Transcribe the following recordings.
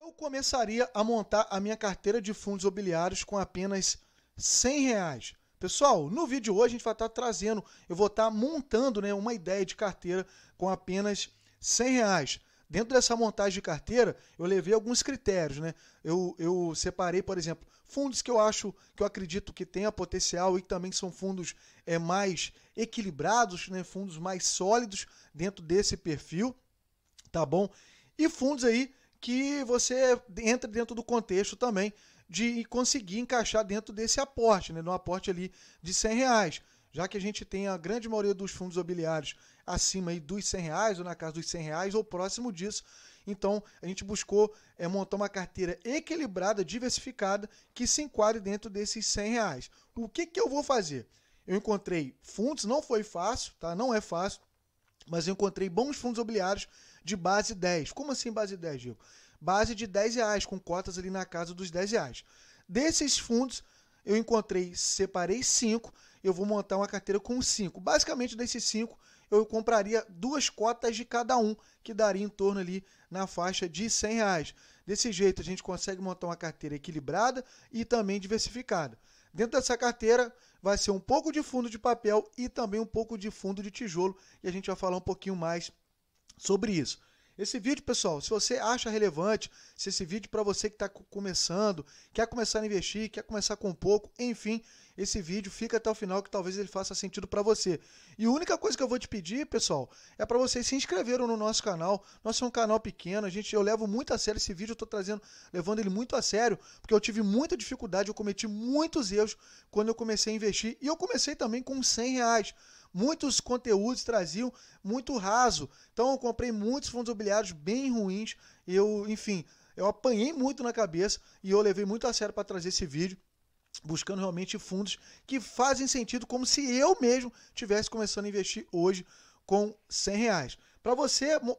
Eu começaria a montar a minha carteira de fundos imobiliários com apenas R$ 100. Pessoal, no vídeo de hoje a gente vai estar trazendo, eu vou estar montando, né, uma ideia de carteira com apenas R$ 100. Dentro dessa montagem de carteira, eu levei alguns critérios, né? Eu separei, por exemplo, fundos que eu acredito que tenha potencial e que também são fundos mais equilibrados, né? Fundos mais sólidos dentro desse perfil, tá bom? E fundos aí que você entra dentro do contexto também de conseguir encaixar dentro desse aporte, né? No aporte ali de R$ 100. Já que a gente tem a grande maioria dos fundos imobiliários acima aí dos R$ 100, ou na casa dos R$ 100, ou próximo disso. Então, a gente buscou montar uma carteira equilibrada, diversificada, que se enquadre dentro desses R$ 100. O que eu vou fazer? Eu encontrei fundos, não foi fácil, tá? Não é fácil, mas eu encontrei bons fundos imobiliários de base 10. Como assim base 10, Diego? Base de R$ 10, com cotas ali na casa dos R$ 10. Desses fundos, eu encontrei, separei 5, eu vou montar uma carteira com 5. Basicamente, desses 5, eu compraria 2 cotas de cada um, que daria em torno ali na faixa de R$ 100. Desse jeito, a gente consegue montar uma carteira equilibrada e também diversificada. Dentro dessa carteira, vai ser um pouco de fundo de papel e também um pouco de fundo de tijolo, e a gente vai falar um pouquinho mais sobre isso. Esse vídeo, pessoal, se você acha relevante, se esse vídeo para você que está começando, quer começar a investir, quer começar com pouco, enfim, esse vídeo fica até o final que talvez ele faça sentido para você. E a única coisa que eu vou te pedir, pessoal, é para vocês se inscreverem no nosso canal. Nosso é um canal pequeno, eu levo muito a sério esse vídeo, eu estou levando ele muito a sério, porque eu tive muita dificuldade, eu cometi muitos erros quando eu comecei a investir, e eu comecei também com R$ 100. Muitos conteúdos traziam muito raso. Então eu comprei muitos fundos imobiliários bem ruins. Enfim, eu apanhei muito na cabeça e eu levei muito a sério para trazer esse vídeo, buscando realmente fundos que fazem sentido, como se eu mesmo estivesse começando a investir hoje com R$ 100.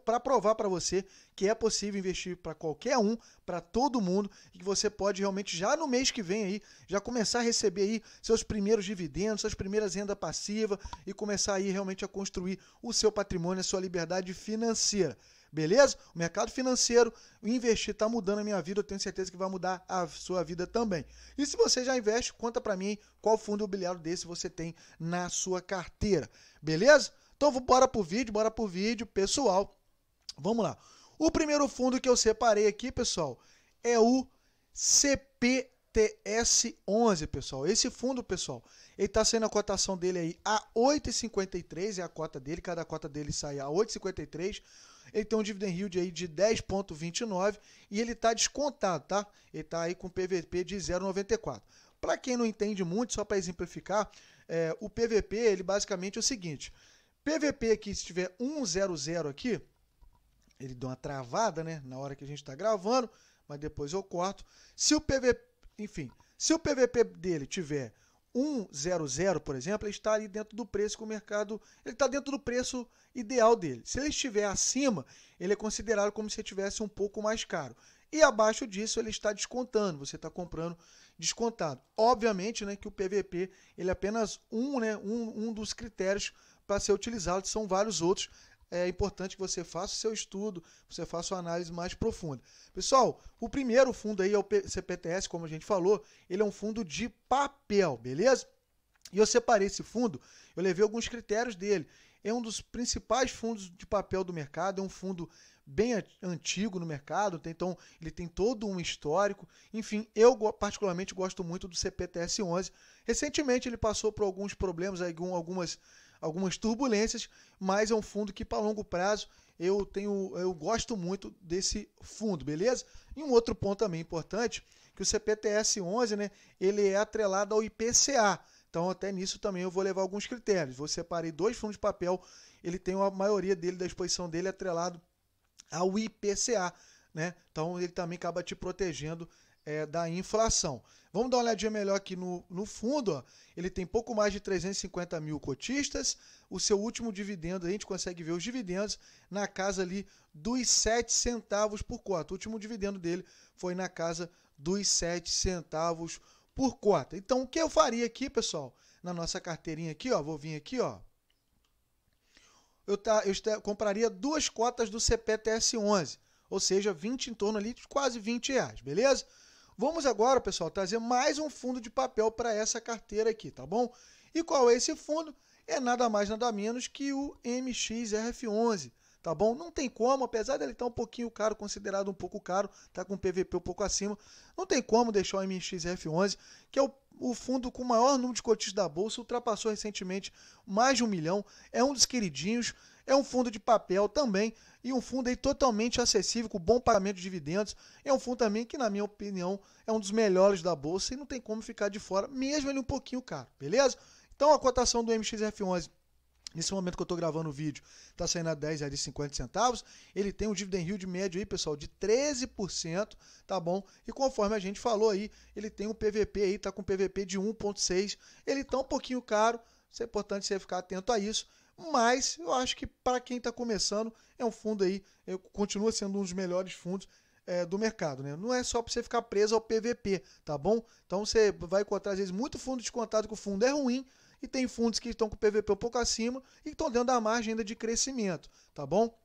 Para provar para você que é possível investir para qualquer um, para todo mundo, e que você pode realmente já no mês que vem aí, já começar a receber aí seus primeiros dividendos, suas primeiras rendas passivas e começar aí realmente a construir o seu patrimônio, a sua liberdade financeira. Beleza? O mercado financeiro, o investir está mudando a minha vida, eu tenho certeza que vai mudar a sua vida também. E se você já investe, conta para mim qual fundo imobiliário desse você tem na sua carteira. Beleza? Então bora pro vídeo, pessoal. Vamos lá. O primeiro fundo que eu separei aqui, pessoal, é o CPTS11, pessoal. Esse fundo, pessoal, ele está sendo a cotação dele aí a 8,53, é a cota dele, cada cota dele sai a 8,53. Ele tem um dividend yield aí de 10,29 e ele está descontado, tá? Ele está aí com PVP de 0,94. Para quem não entende muito, só para exemplificar, o PVP, ele basicamente é o seguinte: PVP aqui, se tiver 1,00 aqui, ele dá uma travada, né, na hora que a gente está gravando, mas depois eu corto. Se o PVP dele tiver 1,00, por exemplo, ele está ali dentro do preço que o mercado, ele está dentro do preço ideal dele. Se ele estiver acima, ele é considerado como se estivesse um pouco mais caro. E abaixo disso ele está descontando, você está comprando descontado. Obviamente, né, que o PVP ele é apenas um dos critérios para ser utilizado, são vários outros. É importante que você faça o seu estudo, você faça uma análise mais profunda. Pessoal, o primeiro fundo aí é o CPTS, como a gente falou, ele é um fundo de papel, beleza? E eu separei esse fundo, eu levei alguns critérios dele. É um dos principais fundos de papel do mercado, é um fundo bem antigo no mercado, então ele tem todo um histórico. Enfim, eu particularmente gosto muito do CPTS11. Recentemente ele passou por alguns problemas, algumas turbulências, mas é um fundo que para longo prazo eu gosto muito desse fundo, beleza? E um outro ponto também importante, que o CPTS11, né, ele é atrelado ao IPCA. Então, até nisso também eu vou levar alguns critérios. Vou separar 2 fundos de papel, ele tem a maioria dele, da exposição dele, atrelado ao IPCA, né? Então, ele também acaba te protegendo da inflação. Vamos dar uma olhadinha melhor aqui no fundo. Ó. Ele tem pouco mais de 350 mil cotistas. O seu último dividendo, a gente consegue ver os dividendos na casa ali dos 7 centavos por cota. O último dividendo dele foi na casa dos 7 centavos por cota. Então, o que eu faria aqui, pessoal, na nossa carteirinha aqui, ó, vou vir aqui, ó, eu compraria 2 cotas do CPTS11. ou seja, 20 em torno ali de quase R$20, beleza? Vamos agora, pessoal, trazer mais um fundo de papel para essa carteira aqui, tá bom? E qual é esse fundo? É nada mais, nada menos que o MXRF11, tá bom? Não tem como, apesar dele estar um pouquinho caro, considerado um pouco caro, tá com PVP um pouco acima, não tem como deixar o MXRF11, que é o fundo com o maior número de cotistas da Bolsa, ultrapassou recentemente mais de 1 milhão, é um dos queridinhos, é um fundo de papel também, e um fundo aí totalmente acessível, com bom pagamento de dividendos. É um fundo também que, na minha opinião, é um dos melhores da Bolsa e não tem como ficar de fora, mesmo ele um pouquinho caro, beleza? Então a cotação do MXRF11, nesse momento que eu estou gravando o vídeo, está saindo a R$10,50. Ele tem um dividend yield médio aí, pessoal, de 13%, tá bom? E conforme a gente falou aí, ele tem um PVP aí, tá com PVP de 1,6. Ele tá um pouquinho caro, isso é importante você ficar atento a isso. Mas eu acho que para quem está começando, é um fundo aí, continua sendo um dos melhores fundos do mercado, né? Não é só para você ficar preso ao PVP, tá bom? Então você vai encontrar, às vezes, muito fundo descontado que o fundo é ruim, e tem fundos que estão com o PVP um pouco acima e estão dentro da margem ainda de crescimento, tá bom?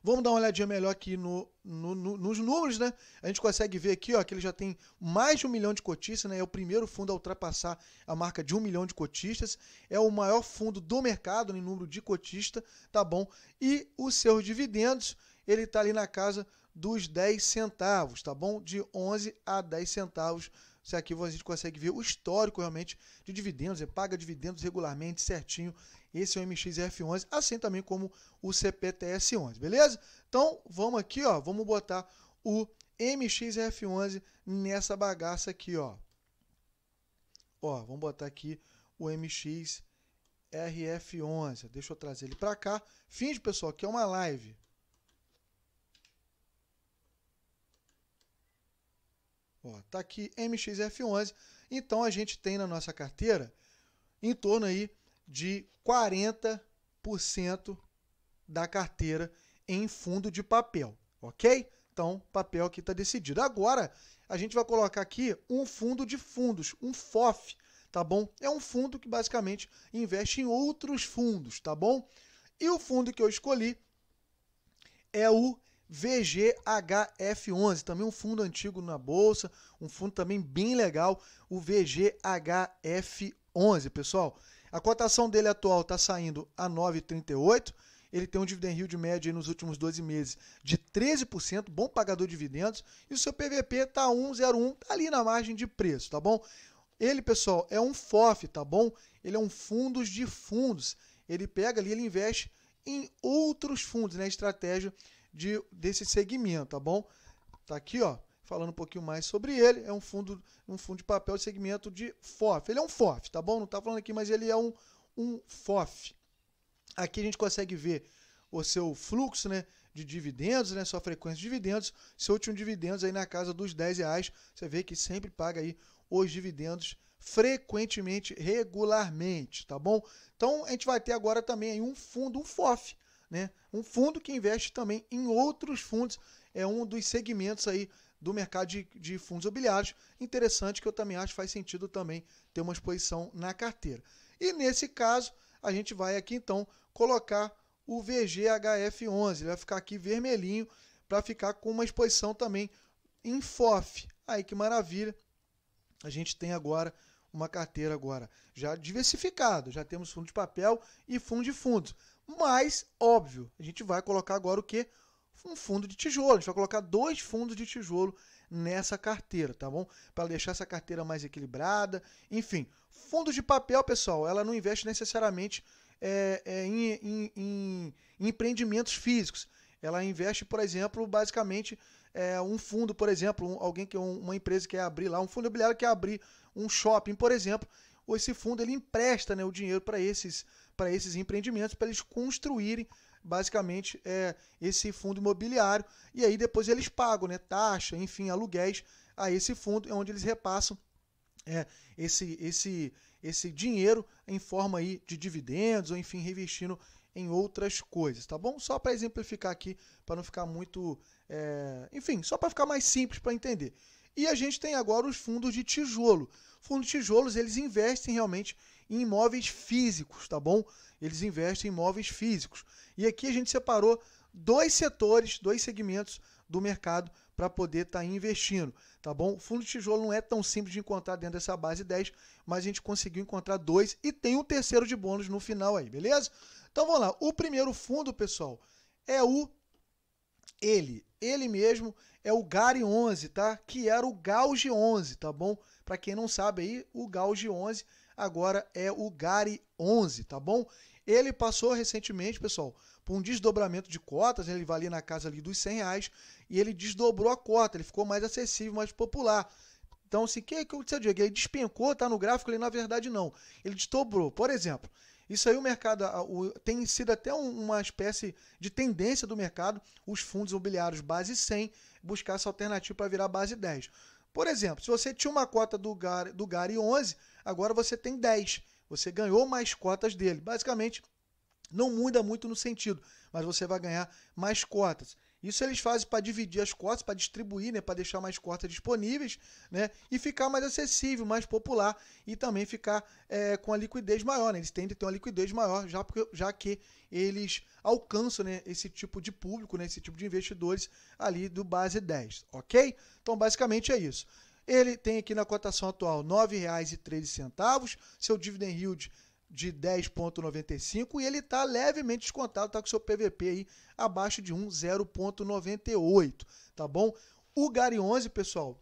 Vamos dar uma olhadinha melhor aqui nos números, né? A gente consegue ver aqui, ó, que ele já tem mais de 1 milhão de cotistas, né? É o primeiro fundo a ultrapassar a marca de 1 milhão de cotistas. É o maior fundo do mercado em número de cotistas, tá bom? E os seus dividendos, ele está ali na casa dos 10 centavos, tá bom? De 11 a 10 centavos. Se aqui a gente consegue ver o histórico realmente de dividendos, paga dividendos regularmente, certinho. Esse é o MXRF11, assim também como o CPTS11, beleza? Então, vamos aqui, ó, vamos botar o MXRF11 nessa bagaça aqui, ó. Ó, vamos botar aqui o MXRF11. Deixa eu trazer ele para cá. Finge, pessoal, que é uma live. Ó, tá aqui MXRF11. Então, a gente tem na nossa carteira em torno aí de 40% da carteira em fundo de papel, ok? Então, papel aqui está decidido. Agora, a gente vai colocar aqui um fundo de fundos, um FOF, tá bom? É um fundo que basicamente investe em outros fundos, tá bom? E o fundo que eu escolhi é o VGHF11, também um fundo antigo na Bolsa, um fundo também bem legal, o VGHF11, pessoal. A cotação dele atual está saindo a 9,38. Ele tem um dividend yield médio nos últimos 12 meses de 13%, bom pagador de dividendos. E o seu PVP está 1,01, tá ali na margem de preço, tá bom? Ele, pessoal, é um FOF, tá bom? Ele é um fundos de fundos. Ele pega ali, ele investe em outros fundos, né? Estratégia desse segmento, tá bom? Tá aqui, ó. Falando um pouquinho mais sobre ele, é um fundo de papel de segmento de FOF. Ele é um FOF, tá bom? Não tá falando aqui, mas ele é um FOF. Aqui a gente consegue ver o seu fluxo, né, de dividendos, né, sua frequência de dividendos, seu último dividendos aí na casa dos R$10. Você vê que sempre paga aí os dividendos frequentemente, regularmente, tá bom? Então a gente vai ter agora também aí um fundo, um FOF, né? Um fundo que investe também em outros fundos, é um dos segmentos aí do mercado de fundos imobiliários, interessante, que eu também acho que faz sentido também ter uma exposição na carteira. E nesse caso, a gente vai aqui então colocar o VGHF11, ele vai ficar aqui vermelhinho, para ficar com uma exposição também em FOF. Aí que maravilha, a gente tem agora uma carteira agora já diversificada, já temos fundo de papel e fundo de fundos. Mas, óbvio, a gente vai colocar agora o quê? Um fundo de tijolo. A gente vai colocar 2 fundos de tijolo nessa carteira, tá bom? Para deixar essa carteira mais equilibrada. Enfim, fundos de papel, pessoal, ela não investe necessariamente em empreendimentos físicos. Ela investe, por exemplo, basicamente, um fundo, por exemplo, uma empresa que quer abrir lá, um fundo imobiliário que quer abrir um shopping, por exemplo. Esse fundo ele empresta, né, o dinheiro para esses empreendimentos, para eles construírem basicamente esse fundo imobiliário, e aí depois eles pagam, né, taxa, enfim, aluguéis a esse fundo, onde eles repassam esse dinheiro em forma aí de dividendos, ou enfim, reinvestindo em outras coisas, tá bom? Só para exemplificar aqui, para não ficar muito, enfim, só para ficar mais simples para entender. E a gente tem agora os fundos de tijolo. Fundos de tijolos, eles investem realmente em imóveis físicos, tá bom? Eles investem em imóveis físicos. E aqui a gente separou dois setores, dois segmentos do mercado para poder estar investindo, tá bom? O fundo de tijolo não é tão simples de encontrar dentro dessa base 10, mas a gente conseguiu encontrar dois e tem um terceiro de bônus no final aí, beleza? Então vamos lá, o primeiro fundo, pessoal, é ele mesmo, é o GARI 11, tá? Que era o Gauge 11, tá bom? Para quem não sabe aí, o Gauge 11 agora é o GARI 11, tá bom? Ele passou recentemente, pessoal, por um desdobramento de cotas, ele valia na casa ali dos R$100 e ele desdobrou a cota, ele ficou mais acessível, mais popular. Então, assim, o que aconteceu, Diego? Ele despencou, tá no gráfico, ele na verdade não. Ele desdobrou. Por exemplo, isso aí o mercado tem sido até uma espécie de tendência do mercado, os fundos imobiliários base 100, buscar essa alternativa para virar base 10. Por exemplo, se você tinha uma cota do GARI 11, agora você tem 10. Você ganhou mais cotas dele. Basicamente, não muda muito no sentido, mas você vai ganhar mais cotas. Isso eles fazem para dividir as cotas, para distribuir, né, para deixar mais cotas disponíveis, né, e ficar mais acessível, mais popular e também ficar com a liquidez maior. Né? Eles tendem a ter uma liquidez maior, já que eles alcançam, né, esse tipo de público, né, esse tipo de investidores ali do base 10, ok? Então, basicamente é isso. Ele tem aqui na cotação atual R$ 9,13, seu dividend yield de 10,95 e ele está levemente descontado, está com seu PVP aí abaixo de 0,98, tá bom? O GARI 11, pessoal,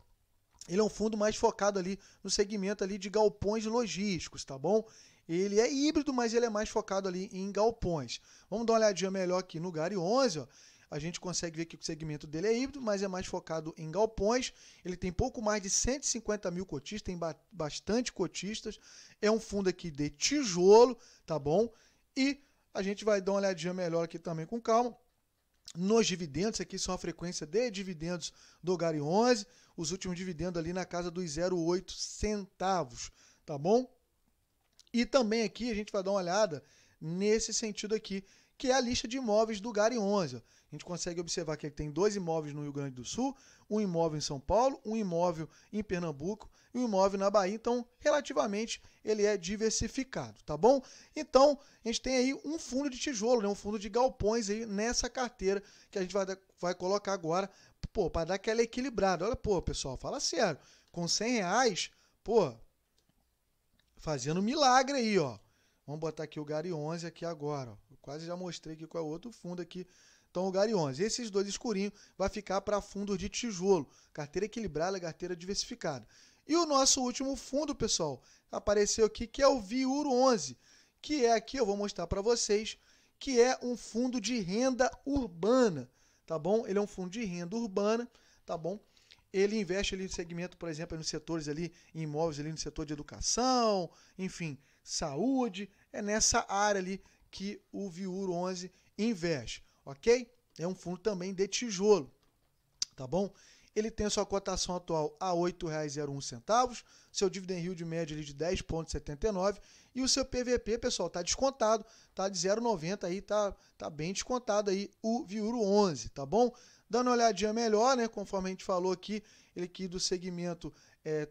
ele é um fundo mais focado ali no segmento ali de galpões logísticos, tá bom? Ele é híbrido, mas ele é mais focado ali em galpões. Vamos dar uma olhadinha melhor aqui no GARI 11, ó. A gente consegue ver que o segmento dele é híbrido, mas é mais focado em galpões. Ele tem pouco mais de 150 mil cotistas, tem bastante cotistas. É um fundo aqui de tijolo, tá bom? E a gente vai dar uma olhadinha melhor aqui também com calma. Nos dividendos, aqui são a frequência de dividendos do GARI 11. Os últimos dividendos ali na casa dos 0,8 centavos, tá bom? E também aqui a gente vai dar uma olhada nesse sentido aqui, que é a lista de imóveis do GARI 11. A gente consegue observar que ele tem 2 imóveis no Rio Grande do Sul, um imóvel em São Paulo, um imóvel em Pernambuco e um imóvel na Bahia. Então, relativamente, ele é diversificado, tá bom? Então, a gente tem aí um fundo de tijolo, né? Um fundo de galpões aí nessa carteira que a gente vai colocar agora, pô, para dar aquela equilibrada. Olha, pô, pessoal, fala sério, com R$100, pô, fazendo milagre aí, ó. Vamos botar aqui o GARI 11 aqui agora, ó. Eu quase já mostrei aqui qual é o outro fundo aqui. Então, o GARI 11. Esses dois escurinhos vai ficar para fundos de tijolo. Carteira equilibrada, carteira diversificada. E o nosso último fundo, pessoal, apareceu aqui, que é o VIUR 11, que é aqui, eu vou mostrar para vocês, que é um fundo de renda urbana, tá bom? Ele é um fundo de renda urbana, tá bom? Ele investe ali no segmento, por exemplo, nos setores ali, em imóveis ali no setor de educação, enfim, saúde. É nessa área ali que o VIUR 11 investe, ok? É um fundo também de tijolo, tá bom? Ele tem a sua cotação atual a R$ 8,01, seu dividend yield médio ali de 10,79 e o seu PVP, pessoal, tá descontado, tá de 0,90 aí, tá bem descontado aí o VIUR 11, tá bom? Dando uma olhadinha melhor, né, conforme a gente falou aqui, ele aqui do segmento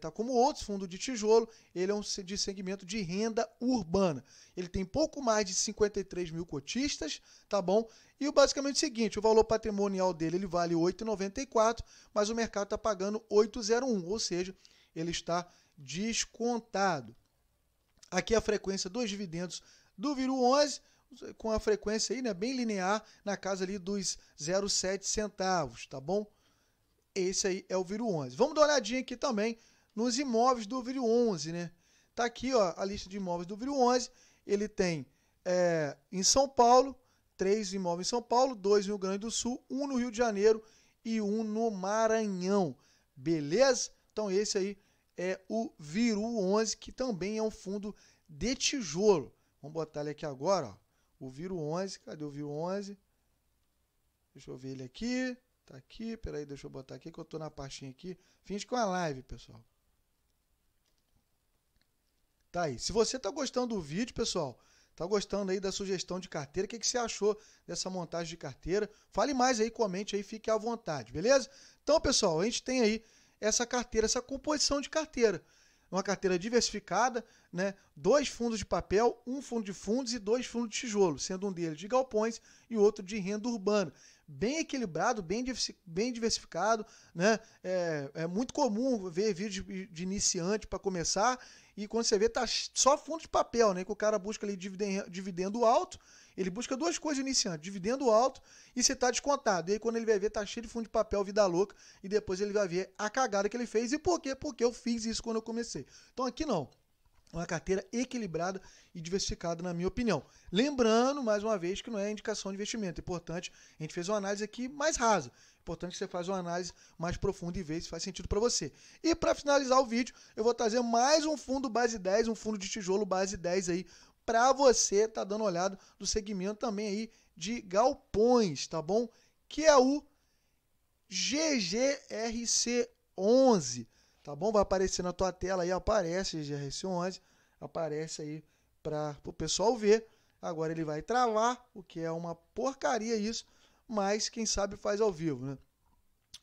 tá como outros fundos de tijolo, ele é um de segmento de renda urbana. Ele tem pouco mais de 53 mil cotistas, tá bom? E basicamente é o seguinte, o valor patrimonial dele ele vale 8,94, mas o mercado está pagando 8,01, ou seja, ele está descontado. Aqui a frequência dos dividendos do VIUR 11, com a frequência aí, né, bem linear, na casa ali dos 0,7 centavos, tá bom? Esse aí é o VIUR 11. Vamos dar uma olhadinha aqui também nos imóveis do VIUR 11, né? Tá aqui, ó, a lista de imóveis do VIUR 11. Ele tem em São Paulo, 3 imóveis em São Paulo, 2 no Rio Grande do Sul, 1 no Rio de Janeiro e 1 no Maranhão. Beleza? Então esse aí é o VIUR 11, que também é um fundo de tijolo. Vamos botar ele aqui agora, ó. O VIUR 11, cadê o VIUR 11? Deixa eu ver ele aqui. Tá aqui, peraí, deixa eu botar aqui que eu tô na pastinha aqui. Finge com a live, pessoal. Tá aí. Se você tá gostando do vídeo, pessoal, tá gostando aí da sugestão de carteira, o que você achou dessa montagem de carteira? Fale mais aí, comente aí, fique à vontade, beleza? Então, pessoal, a gente tem aí essa carteira, essa composição de carteira. uma carteira diversificada, né? 2 fundos de papel, 1 fundo de fundos e 2 fundos de tijolo, sendo um deles de galpões e outro de renda urbana. Bem equilibrado, bem diversificado, né? É muito comum ver vídeo de iniciante para começar e quando você vê tá só fundo de papel, né? Que o cara busca ali dividendo alto, ele busca 2 coisas iniciantes, dividendo alto e você tá descontado. E aí quando ele vai ver tá cheio de fundo de papel, vida louca, e depois ele vai ver a cagada que ele fez. E por quê? Porque eu fiz isso quando eu comecei. Então aqui não. Uma carteira equilibrada e diversificada, na minha opinião. Lembrando, mais uma vez, que não é indicação de investimento. É importante, a gente fez uma análise aqui mais rasa. É importante que você faça uma análise mais profunda e veja se faz sentido para você. E para finalizar o vídeo, eu vou trazer mais um fundo base 10, um fundo de tijolo base 10 aí, para você tá dando uma olhada do segmento também aí de galpões, tá bom? Que é o GGRC11. Tá bom? Vai aparecer na tua tela aí, aparece GRC11, aparece aí para o pessoal ver. Agora ele vai travar, o que é uma porcaria isso, mas quem sabe faz ao vivo, né?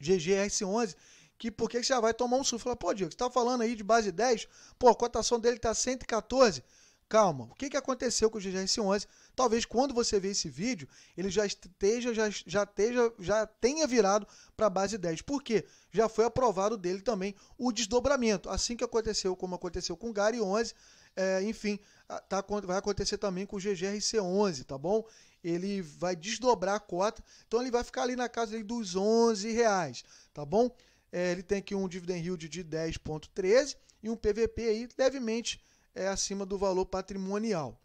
GGRC11, que por que você já vai tomar um susto? Fala, pô, Diego, você tá falando aí de base 10, pô, a cotação dele tá 114. Calma, o que aconteceu com o GGRC11? Talvez quando você ver esse vídeo, ele já tenha virado para a base 10. Por quê? Já foi aprovado dele também o desdobramento. Assim que aconteceu, como aconteceu com o GARI 11, enfim, vai acontecer também com o GGRC11, tá bom? Ele vai desdobrar a cota, então ele vai ficar ali na casa dos R$11, tá bom? Ele tem aqui um dividend yield de 10,13 e um PVP aí levemente acima do valor patrimonial.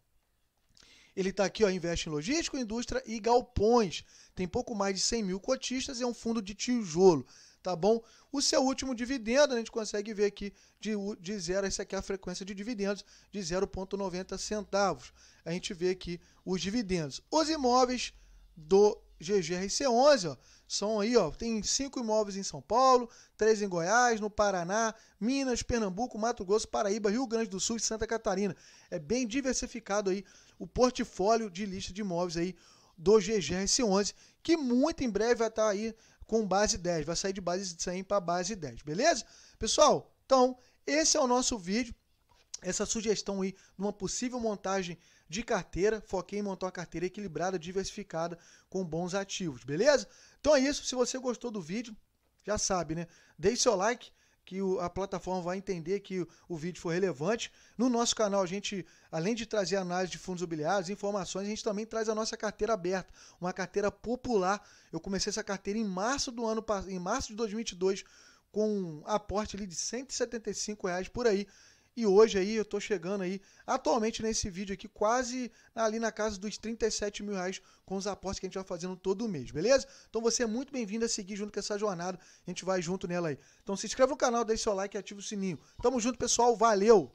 Ele está aqui, ó, investe em logística, indústria e galpões. Tem pouco mais de 100 mil cotistas e é um fundo de tijolo, tá bom? O seu último dividendo, a gente consegue ver aqui de zero, essa aqui é a frequência de dividendos, de 0,90 centavos. A gente vê aqui os dividendos. Os imóveis do GGRC11, ó, são aí, ó, tem 5 imóveis em São Paulo, 3 em Goiás, no Paraná, Minas, Pernambuco, Mato Grosso, Paraíba, Rio Grande do Sul e Santa Catarina. É bem diversificado aí o portfólio de lista de imóveis aí do GGRC11, que muito em breve vai estar aí com base 10, vai sair de base 100 para base 10, beleza? Pessoal, então, esse é o nosso vídeo, essa sugestão aí de uma possível montagem de carteira, foquei em montar uma carteira equilibrada, diversificada, com bons ativos, beleza? Então é isso, se você gostou do vídeo, já sabe, né? Deixe seu like, que a plataforma vai entender que o vídeo foi relevante. No nosso canal, a gente, além de trazer análise de fundos imobiliários, informações, a gente também traz a nossa carteira aberta, uma carteira popular. Eu comecei essa carteira em março de 2022, com um aporte ali de R$175 por aí. E hoje aí eu estou chegando aí, atualmente nesse vídeo aqui, quase ali na casa dos R$37 mil com os aportes que a gente vai fazendo todo mês, beleza? Então você é muito bem-vindo a seguir junto com essa jornada, a gente vai junto nela aí. Então se inscreve no canal, deixa seu like e ativa o sininho. Tamo junto, pessoal, valeu!